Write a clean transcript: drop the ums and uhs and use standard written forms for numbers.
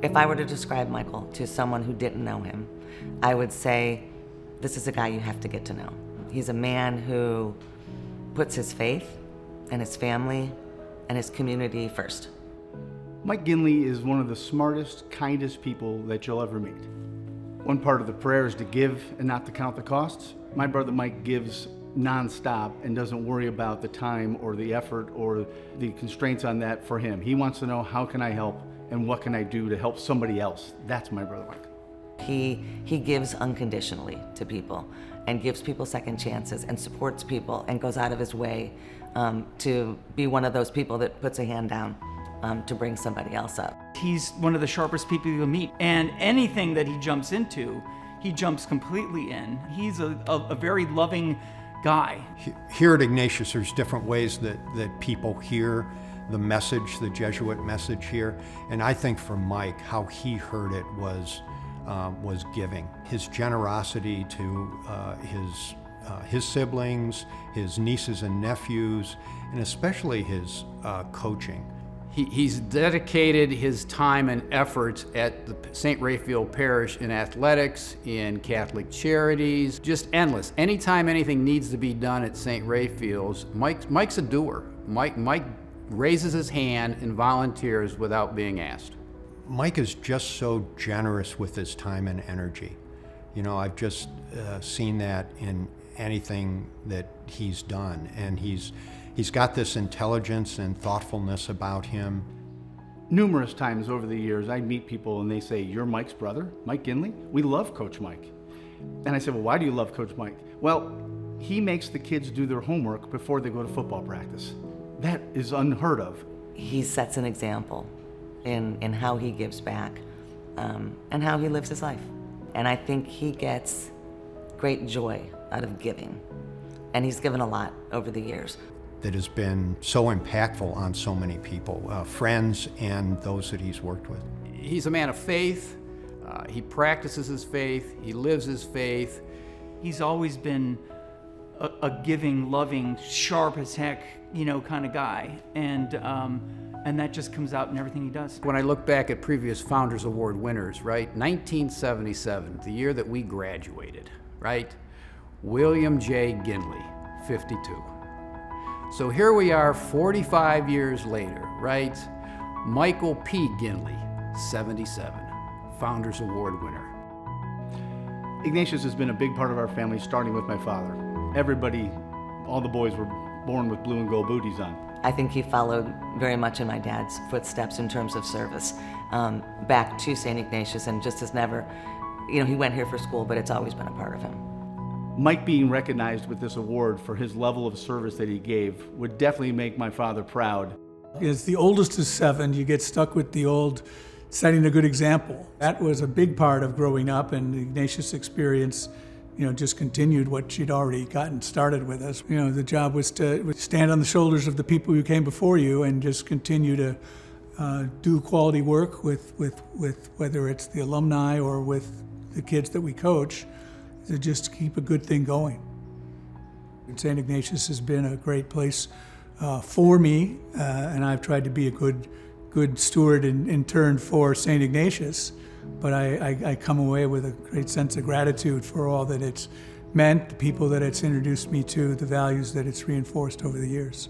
If I were to describe Michael to someone who didn't know him, I would say, this is a guy you have to get to know. He's a man who puts his faith and his family and his community first. Mike Ginley is one of the smartest, kindest people that you'll ever meet. One part of the prayer is to give and not to count the costs. My brother Mike gives nonstop and doesn't worry about the time or the effort or the constraints on that for him. He wants to know, how can I help and what can I do to help somebody else? That's my brother Mike. He gives unconditionally to people and gives people second chances and supports people and goes out of his way to be one of those people that puts a hand down to bring somebody else up. He's one of the sharpest people you'll meet, and anything that he jumps into, he jumps completely in. He's a very loving guy. Here at Ignatius, there's different ways that people hear the message, the Jesuit message here, and I think for Mike, how he heard it was giving. His generosity to his siblings, his nieces and nephews, and especially his coaching. He's dedicated his time and efforts at the St. Raphael Parish in athletics, in Catholic charities, just endless. Anytime anything needs to be done at St. Raphael's, Mike's a doer. Mike raises his hand and volunteers without being asked. Mike is just so generous with his time and energy. You know, I've just seen that in anything that he's done, and he's got this intelligence and thoughtfulness about him. Numerous times over the years, I meet people and they say, "You're Mike's brother, Mike Ginley? We love Coach Mike." And I said, "Well, why do you love Coach Mike?" "Well, he makes the kids do their homework before they go to football practice." That is unheard of. He sets an example in how he gives back and how he lives his life. And I think he gets great joy out of giving. And he's given a lot over the years. That has been so impactful on so many people, friends and those that he's worked with. He's a man of faith. He practices his faith. He lives his faith. He's always been a giving, loving, sharp as heck, kind of guy. And that just comes out in everything he does. When I look back at previous Founders Award winners, right? 1977, the year that we graduated, right? William J. Ginley, 52. So here we are 45 years later, right? Michael P. Ginley, 77, Founders Award winner. Ignatius has been a big part of our family, starting with my father. Everybody, all the boys were born with blue and gold booties on. I think he followed very much in my dad's footsteps in terms of service back to Saint Ignatius, and just has never, he went here for school, but it's always been a part of him. Mike being recognized with this award for his level of service that he gave would definitely make my father proud. As the oldest of 7, you get stuck with the old setting a good example. That was a big part of growing up, and the Ignatius experience just continued what she'd already gotten started with us. The job was to stand on the shoulders of the people who came before you and just continue to do quality work with whether it's the alumni or with the kids that we coach, to just keep a good thing going. St. Ignatius has been a great place for me, and I've tried to be a good steward in turn for St. Ignatius. But I come away with a great sense of gratitude for all that it's meant, the people that it's introduced me to, the values that it's reinforced over the years.